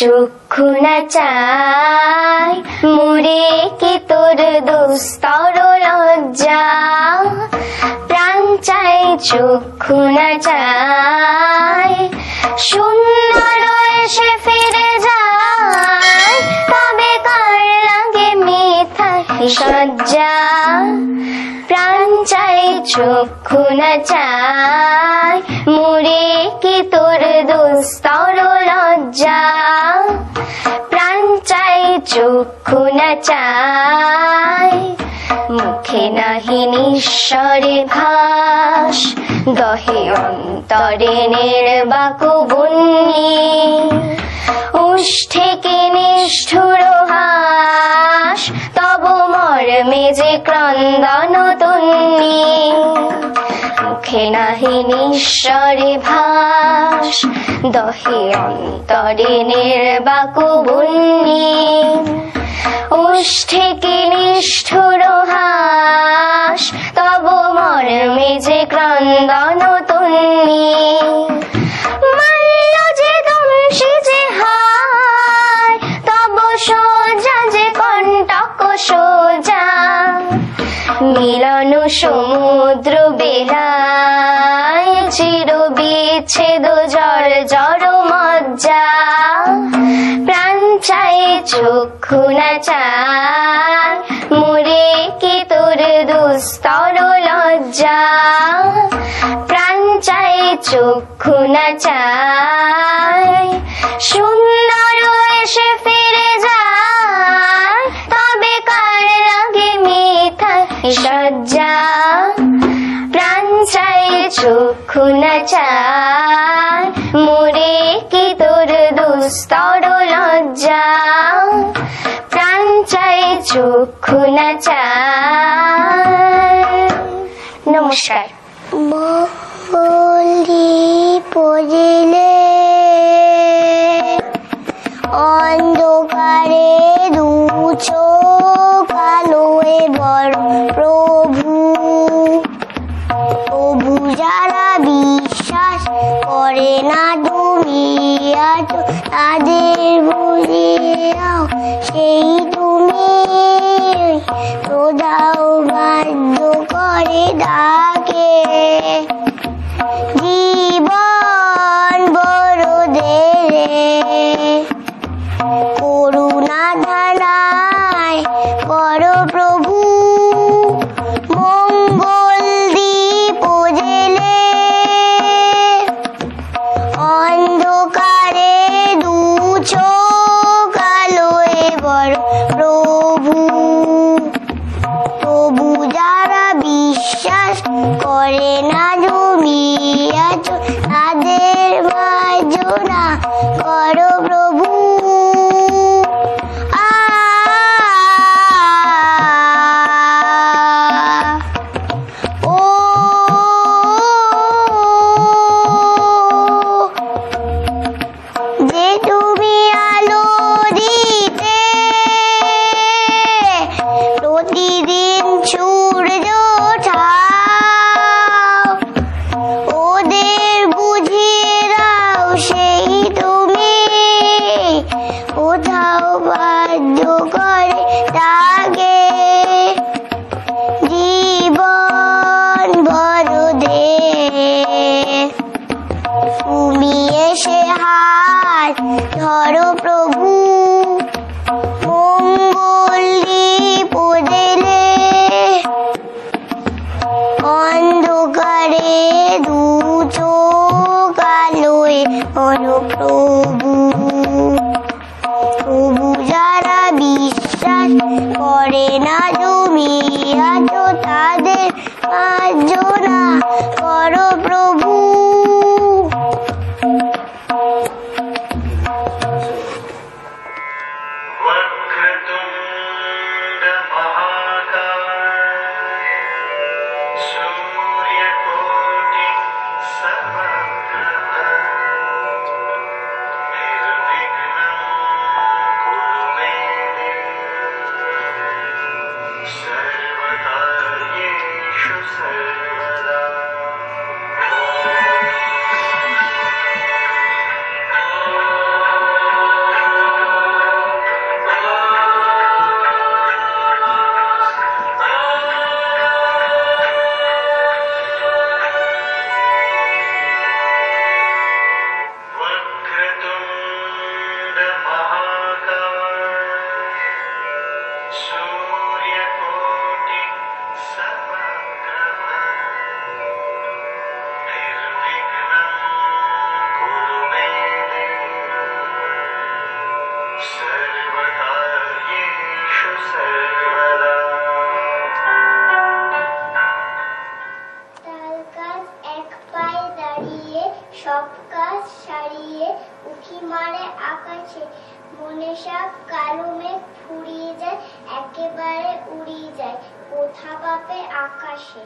চক্ষু নাচাই মোরে কি তোর দুস্তর লজ্জা প্রাণ চাই চক্ষু নাচাই সুন্দর এসে ফিরে যায় তবে কার লাগে মিথ্যা সজ্জা প্রাণ চাই চক্ষু নাচাই মোরে কি তোর দুস্তর লজ্জা প্রাণ চাই চক্ষু নাচাই মুখে নাহি নিঃস্বরে ভাস দহে অন্তরে নির্বাক বন্যি উষ্ঠে কি নিষ্ঠুর হাস তব মর্মে যে ক্রন্দন তন্নি মুখে নাহি নিঃস্বরে ভাস দহে অন্তরে নির্বাক বন্যি উষ্ঠে কি নিষ্ঠুর হাস তব মর্মে যে ক্রন্দন তন্নি মাল্য যে দংশী যে হায় তব সোজা যে কণ্টক সোজা মিলন সমুদ্র বেলায় চির বিচ্ছেদ জর জর মজ্জা প্রাণ চাই চক্ষু নাচাই মোরে কি তোর দুস্তর লজ্জা প্রাণ চাই চক্ষু নাচাই সুন্দর এসে ফিরে যায় তবে কার লাগে মিথ্যা সজ্জা প্রাণ চাই চক্ষু নাচাই মোরে কি তোর দুস্তর লজ্জা প্রাণ চাই চক্ষু নাচাই। নমস্কার। বলি পড়িলে অন্ধকারে দু চোখ আলোয় বড় প্রভু প্রভু যারা বিশ্বাস করে না তুমি আছো তাদের বুঝিয়াও সেই তুমি প্রদাও বাধ্য করে ডাকে জীবন বড় দেরে করুণা ধারায় করো প্রভু মঙ্গল দীপ জেলে অন্ধকারে দু চোখ আলোয় বড় প্রভু প্রভু যারা বিশ্বাস করে না তুমি আছো তাদের মার্জনা করো প্রভু যে তুমি আলো দিতে প্রতিদিন সূর্য ওঠাও ওদের বুঝিয়ে দাও সেই তুমি কোথাও বাধ্য করে তাকে জীবন বড় দে তুমি এসে হাত ধরো প্রভু মঙ্গল দীপ জেলে অন্ধকারে দু চোখ আলোয় বড় প্রভু প্রভু যারা বিশ্বাস করে না তুমি আছো তাদের মার্জনা করো প্রভু वक्रतुण्ड महाकाय सूर्यकोटि समप्रभ निर्विघ्नं कुरु मे सर्वकार्येषु सर्वदा আকাশে।